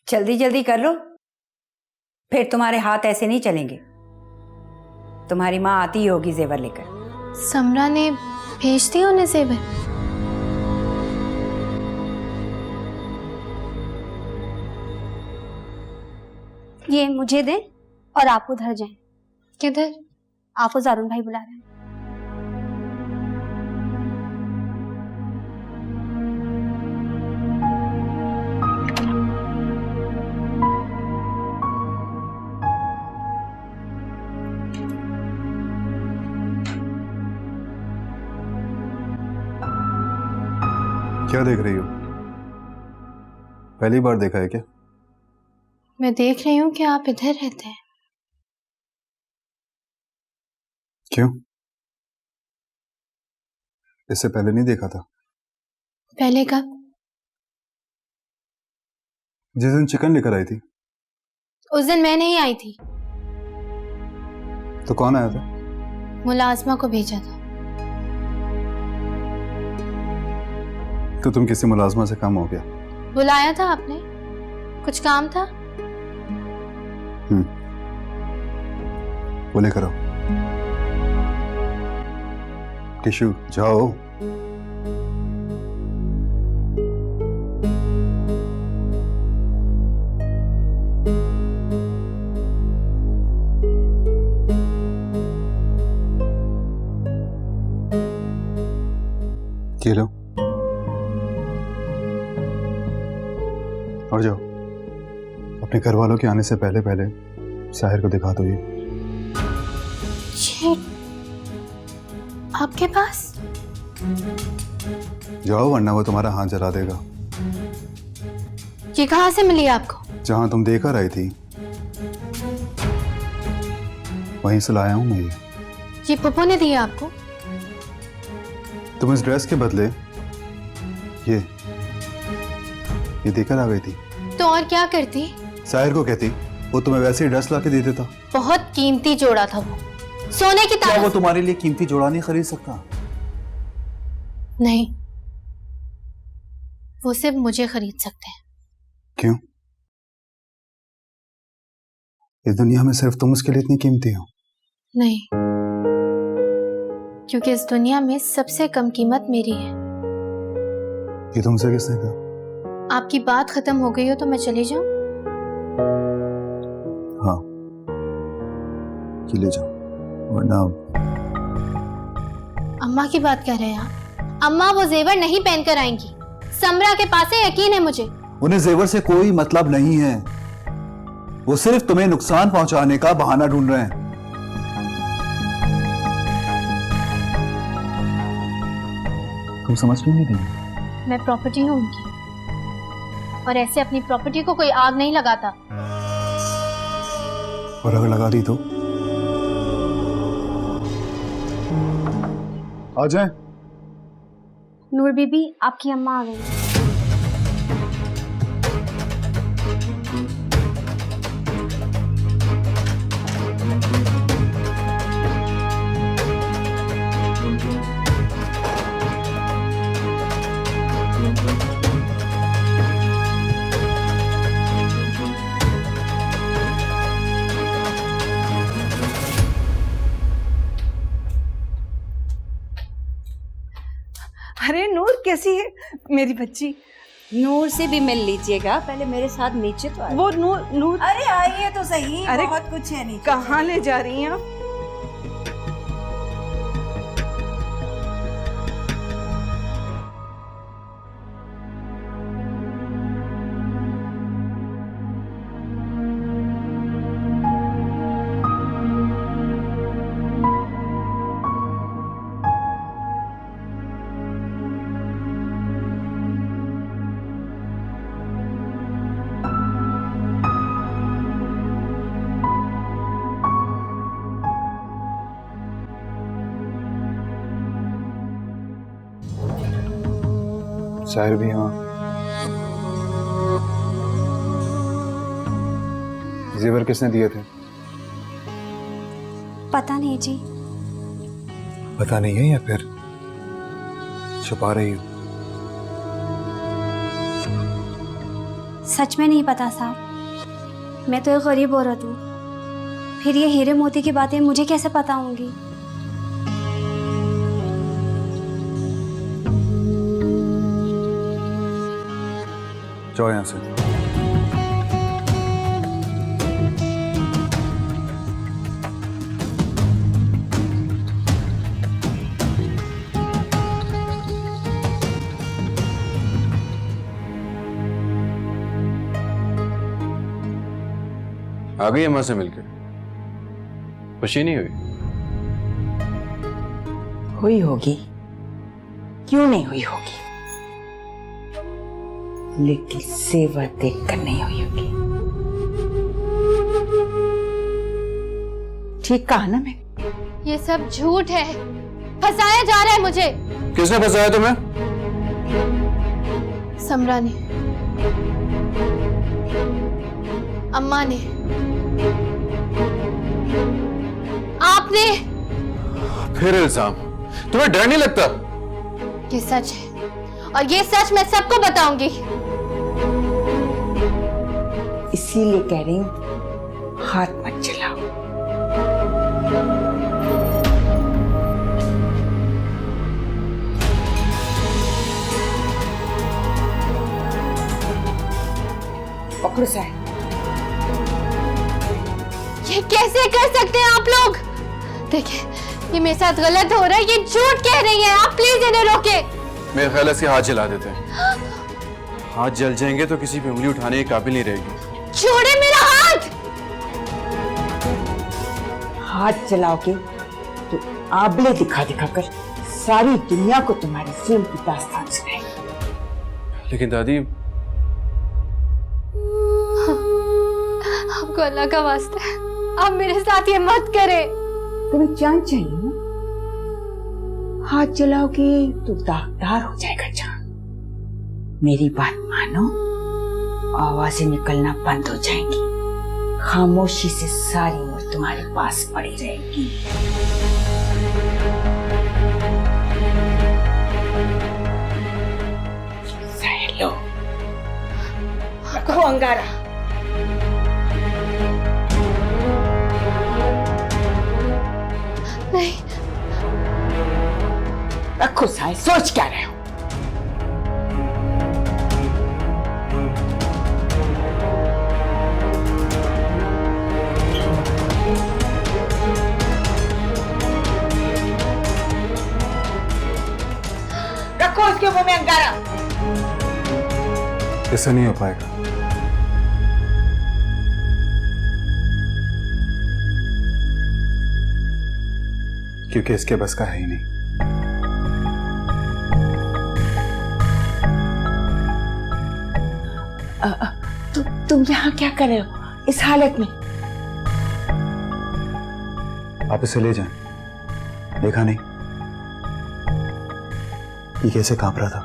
जल्दी जल्दी कर लो, फिर तुम्हारे हाथ ऐसे नहीं चलेंगे। तुम्हारी माँ आती ही होगी जेवर लेकर। समरा ने भेज दिया उन्हें जेवर? ये मुझे दें और आप उधर जाएं। किधर? आपको जारून भाई बुला रहे हैं। क्या देख रही हो? पहली बार देखा है क्या? मैं देख रही हूँ कि आप इधर रहते हैं। क्यों? इससे पहले नहीं देखा था? पहले कब? जिस दिन चिकन लेकर आई थी। उस दिन मैं नहीं आई थी, तो कौन आया था? मुलाजमा को भेजा था। तो तुम किसी मुलाजमा से कम हो गया? बुलाया था आपने, कुछ काम था? वो लेकर आओ। टिश्यू जाओ। ये लो और जाओ, अपने घर वालों के आने से पहले पहले साहिर को दिखा दो ये। आपके पास? जाओ वरना वो तुम्हारा हाथ जला देगा। ये कहाँ से मिली आपको? जहां तुम देकर आई थी वहीं से लाया हूं मैं ये पप्पू ने दिया आपको? तुम इस ड्रेस के बदले ये देकर आ गई थी। तो और क्या करती? साहिर को कहती, वो तुम्हें वैसे ही ड्रेस ला के दे देता। बहुत कीमती जोड़ा था वो, सोने की क्या तरह। वो तुम्हारे लिए कीमती जोड़ा नहीं खरीद सकता? नहीं, वो सिर्फ मुझे खरीद सकते हैं। क्यों? इस दुनिया में सिर्फ तुम उसके लिए इतनी कीमती हो? नहीं, क्योंकि इस दुनिया में सबसे कम कीमत मेरी है। ये तुमसे किसने कहा? आपकी बात खत्म हो गई हो तो मैं चली जाऊं? हाँ, ले जाओ वरना। अम्मा की बात कर रहे हैं आप? अम्मा वो जेवर नहीं पहनकर आएंगी। समरा के पास है, यकीन है मुझे। उन्हें जेवर से कोई मतलब नहीं है, वो सिर्फ तुम्हें नुकसान पहुंचाने का बहाना ढूंढ रहे हैं। तुम समझ क्यों नहीं रही? मैं प्रॉपर्टी हूं उनकी, और ऐसे अपनी प्रॉपर्टी को कोई आग नहीं लगाता। और अगर लगा दी तो? आ जाए। नूर बीबी, आपकी अम्मा आ गई। अरे नूर, कैसी है मेरी बच्ची? नूर से भी मिल लीजिएगा, पहले मेरे साथ नीचे तो आइए। वो नूर नूर अरे आइए तो सही। अरे बहुत कुछ है नीचे। कहाँ ले जा रही हैं आप? साहिर भी यहाँ। जेवर किसने दिए थे? पता नहीं जी। पता नहीं है या फिर छुपा रही हो? सच में नहीं पता साहब। मैं तो एक गरीब औरत हूँ, फिर ये हीरे मोती की बातें मुझे कैसे पता होंगी? जाओ यहाँ से। आ गई अम्मा से मिलकर? खुशी नहीं हुई? हुई होगी, क्यों नहीं हुई होगी, लेकिन सेवर देखकर नहीं हुई होगी। ठीक कहा ना मैं? ये सब झूठ है, फंसाया जा रहा है मुझे। किसने फंसाया तुम्हें? समरा ने, अम्मा ने, आपने। फिर इल्जाम? तुम्हें डर नहीं लगता? ये सच है और ये सच मैं सबको बताऊंगी। इसीलिए कह रही हूं, हाथ मत चलाओ। पकड़ो साहब। ये कैसे कर सकते हैं आप लोग? देखिए, ये मेरे साथ गलत हो रहा है, ये झूठ कह रही है। आप प्लीज इन्हें रोके। मेरे ख्याल से हाथ जला देते हैं। हाथ जल जाएंगे तो किसी पे उंगली उठाने के काबिल नहीं रहेगी। छोड़े मेरा हाथ। हाथ चलाओगे तो आबले दिखा दिखा कर सारी दुनिया को तुम्हारी जुल्म की दास्तान सुनाएगी। लेकिन दादी, आपको अल्लाह का वास्ता है, आप मेरे साथ ये मत करें। तुम्हें जान चाहिए ना? हाथ जलाओगे तो दागदार हो जाएगा जान। मेरी बात मानो, आवाजें निकलना बंद हो जाएंगी, खामोशी से सारी उम्र तुम्हारे पास पड़ी रहेगी। लो, रखो अंगारा। नहीं, रखो साए, सोच क्या रहे हो? रखो उसके मुंह में अंगारा। इससे नहीं हो पाएगा। क्योंकि इसके बस का है ही नहीं। तुम यहाँ क्या कर रहे हो इस हालत में? आप इसे ले जाएं। देखा नहीं कि कैसे कांप रहा था?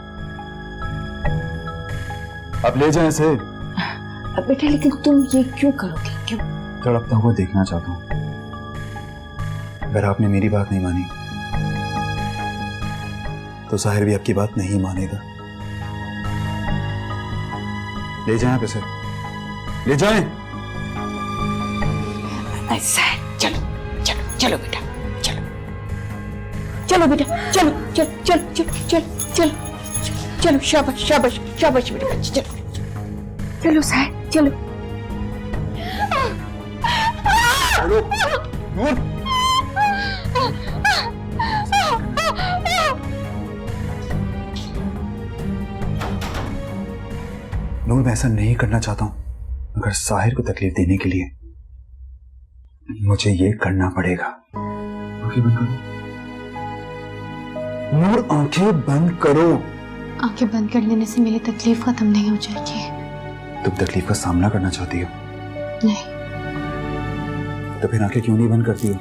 आप ले जाएं इसे। बेटा, लेकिन तुम ये क्यों करोगे? क्यों? तड़पता हुआ देखना चाहता हूं। अगर आपने मेरी बात नहीं मानी तो साहिर भी आपकी बात नहीं मानेगा। ले जाएं आप इसे, ले जाएं। ऐसा है, चलो चलो चलो बेटा, चलो चलो बेटा, चलो चलो चलो चलो चलो चलो चलो, शाबाश शाबाश शाबाश मेरे बच्चे, चलो चलो साहब, चलो चलो नूर। नूर, मैं ऐसा नहीं करना चाहता हूं, मगर साहिर को तकलीफ देने के लिए मुझे ये करना पड़ेगा। आंखें बंद करो नूर, आंखें बंद करो। आंखें बंद कर लेने से मेरी तकलीफ खत्म नहीं हो जाएगी। तुम तकलीफ का सामना करना चाहती हो? नहीं। तो फिर आंखें क्यों नहीं बंद करती हो?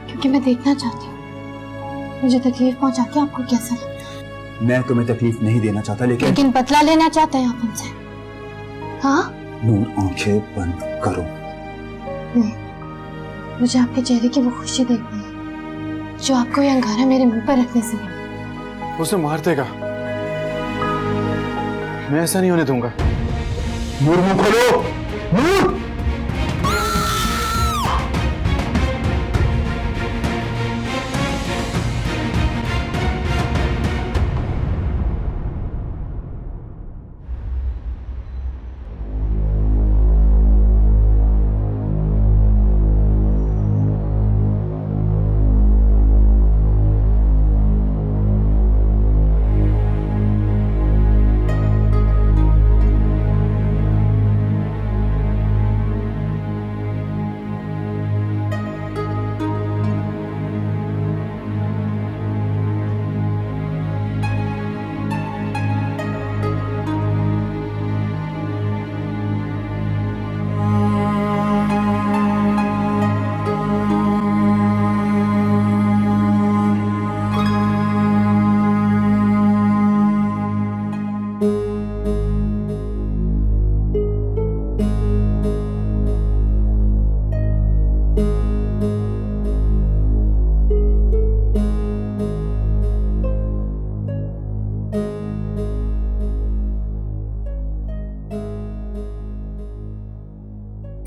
क्योंकि मैं देखना चाहती हूँ मुझे तकलीफ पहुंचा के आपको कैसा लगता है। मैं तुम्हें तकलीफ नहीं देना चाहता, लेकिन बदला लेना चाहते हैं आप हमसे। हाँ? नूर, आंखें बंद करो। नहीं, मुझे आपके चेहरे की वो खुशी देखनी है जो आपको ये अंगारा मेरे मुंह पर रखने से मिली। उसे मार देगा, मैं ऐसा नहीं होने दूंगा। नूर मुंह खोलो, नूर।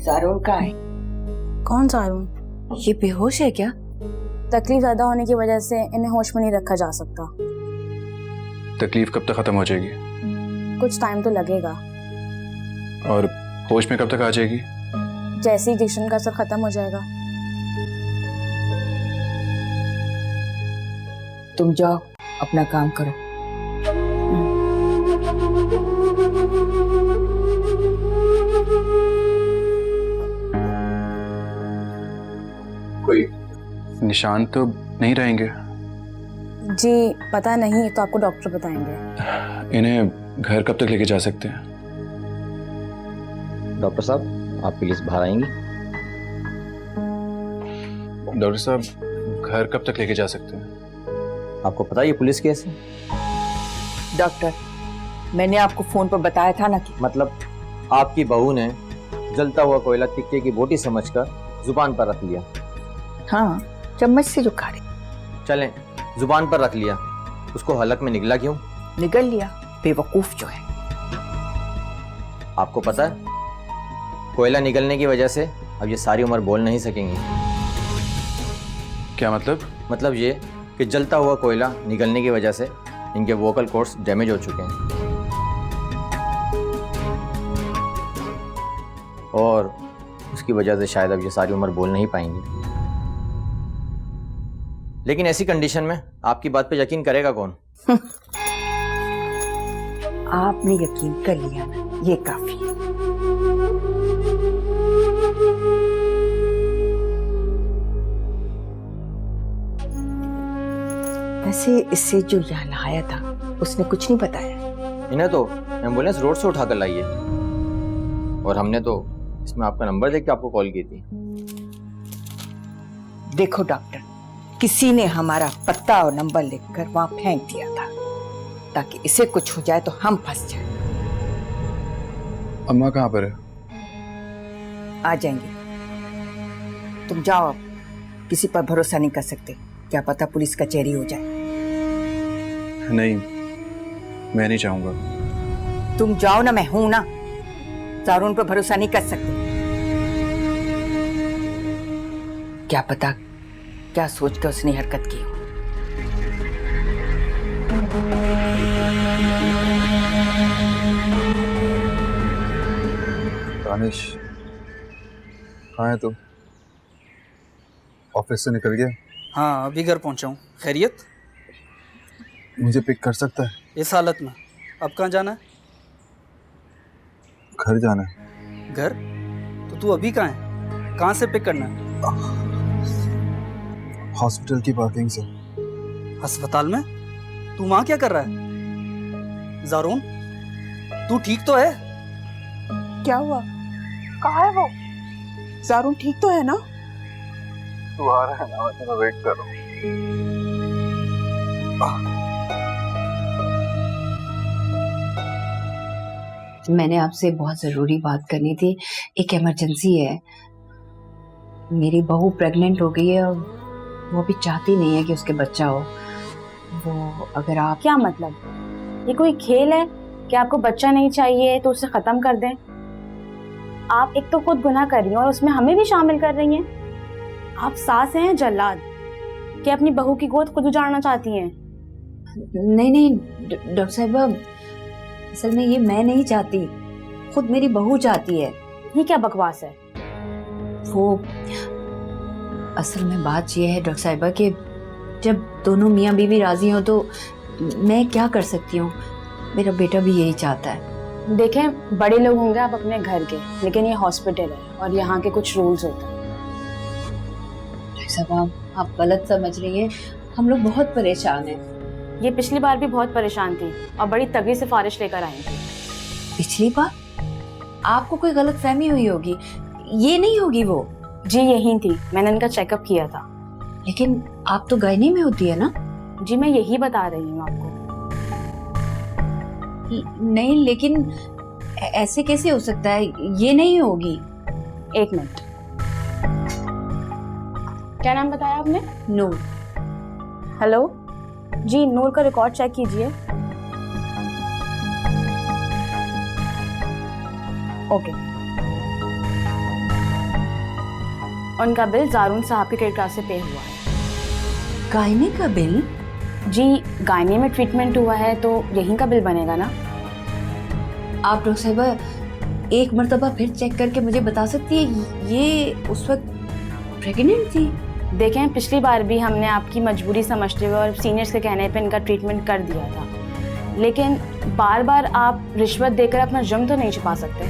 जारून का है? कौन सारून? ये बेहोश है क्या? तकलीफ ज्यादा होने की वजह से इन्हें होश में नहीं रखा जा सकता। तकलीफ कब तक खत्म हो जाएगी? कुछ टाइम तो लगेगा। और होश में कब तक आ जाएगी? जैसे ही डिक्शन का असर खत्म हो जाएगा। तुम जाओ, अपना काम करो। कोई निशान तो नहीं रहेंगे? जी पता नहीं, तो आपको डॉक्टर बताएंगे। इन्हें घर कब तक लेके जा सकते हैं? डॉक्टर साहब आप प्लीज बाहर आएंगी? डॉक्टर साहब घर कब तक लेके जा सकते हैं? आपको पता है ये पुलिस केस है? डॉक्टर, मैंने आपको फोन पर बताया था ना कि मतलब आपकी बहू ने जलता हुआ कोयला टिक्के की बोटी समझकर जुबान पर रख लिया। हाँ, चम्मच से जो खा रही। चलें, जुबान पर रख लिया, उसको हलक में निगला क्यों? निगल लिया, बेवकूफ जो है। आपको पता है कोयला निगलने की वजह से अब ये सारी उम्र बोल नहीं सकेंगी। क्या मतलब? मतलब ये कि जलता हुआ कोयला निगलने की वजह से इनके वोकल कॉर्ड्स डैमेज हो चुके हैं और उसकी वजह से शायद अब ये सारी उम्र बोल नहीं पाएंगी। लेकिन ऐसी कंडीशन में आपकी बात पे यकीन करेगा कौन? आपने यकीन कर लिया ना, ये काफी है। वैसे इससे जो यहाँ लाया था उसने कुछ नहीं बताया। इन्हें तो एम्बुलेंस रोड से उठाकर लाई है और हमने तो इसमें आपका नंबर देख के आपको कॉल की थी। देखो डॉक्टर, किसी ने हमारा पत्ता और नंबर लिखकर वहां फेंक दिया था ताकि इसे कुछ हो जाए तो हम फंस जाए। अम्मा कहाँ पर है? आ जाएंगे, तुम जाओ। अब किसी पर भरोसा नहीं कर सकते, क्या पता पुलिस कचहरी हो जाए। नहीं, मैं नहीं चाहूंगा। तुम जाओ ना, मैं हूं ना। जारून पर भरोसा नहीं कर सकते। क्या पता क्या सोच कर उसने हरकत की हो। दानिश, कहाँ है तू? ऑफिस से निकल गया? हाँ अभी घर पहुंचा हूँ। खैरियत? मुझे पिक कर सकता है? इस हालत में अब कहाँ जाना है? घर जाना है। घर? तो तू अभी कहाँ है? कहाँ से पिक करना है? हॉस्पिटल की पार्किंग से। अस्पताल में? तू वहाँ क्या कर रहा है? जारून, तू ठीक तो है? क्या हुआ? कहाँ है वो? जारून ठीक तो है ना? तू आ रहा है ना, मैं तेरा वेट कर रहा हूँ। मैंने आपसे बहुत ज़रूरी बात करनी थी। एक इमरजेंसी है। मेरी बहू प्रेग्नेंट हो गई है और वो भी चाहती नहीं है कि उसके बच्चा हो। वो अगर आप... क्या मतलब? ये कोई खेल है कि आपको बच्चा नहीं चाहिए तो उसे खत्म कर दें? आप एक तो खुद गुनाह कर रही हैं और उसमें हमें भी शामिल कर रही हैं। आप सास हैं जल्लाद कि अपनी बहू की गोद खुद उजाड़ना चाहती हैं। नहीं डॉक्टर साहिबा, असल में ये मैं नहीं चाहती, खुद मेरी बहू चाहती है। ये क्या बकवास है? वो असल में बात ये है डॉक्टर साहिबा कि जब दोनों मियाँ बीवी राजी हो तो मैं क्या कर सकती हूँ, मेरा बेटा भी यही चाहता है। देखें, बड़े लोग होंगे आप अपने घर के, लेकिन ये हॉस्पिटल है और यहाँ के कुछ रूल्स होते हैं। साहब आप गलत समझ रही हैं, हम लोग बहुत परेशान हैं। ये पिछली बार भी बहुत परेशान थी और बड़ी तगड़ी सिफारिश लेकर आई थी। पिछली बार आपको कोई गलत फहमी हुई होगी, ये नहीं होगी वो। जी यही थी, मैंने इनका चेकअप किया था। लेकिन आप तो गायनी में होती है ना? जी मैं यही बता रही हूँ आपको। नहीं, लेकिन ऐसे कैसे हो सकता है, ये नहीं होगी। एक मिनट, क्या नाम बताया आपने? नूर। हेलो जी, नूर का रिकॉर्ड चेक कीजिए। ओके, उनका बिल जारून साहब के क्रेडिट कार्ड से पे हुआ है। गायनी का बिल? जी गायनी में ट्रीटमेंट हुआ है तो यहीं का बिल बनेगा ना। आप डॉक्टर साहिबा एक मर्तबा फिर चेक करके मुझे बता सकती है, ये उस वक्त प्रेग्नेंट थी? देखें, पिछली बार भी हमने आपकी मजबूरी समझते हुए और सीनियर्स के कहने पे इनका ट्रीटमेंट कर दिया था, लेकिन बार बार आप रिश्वत देकर अपना जुर्म तो नहीं छुपा सकते।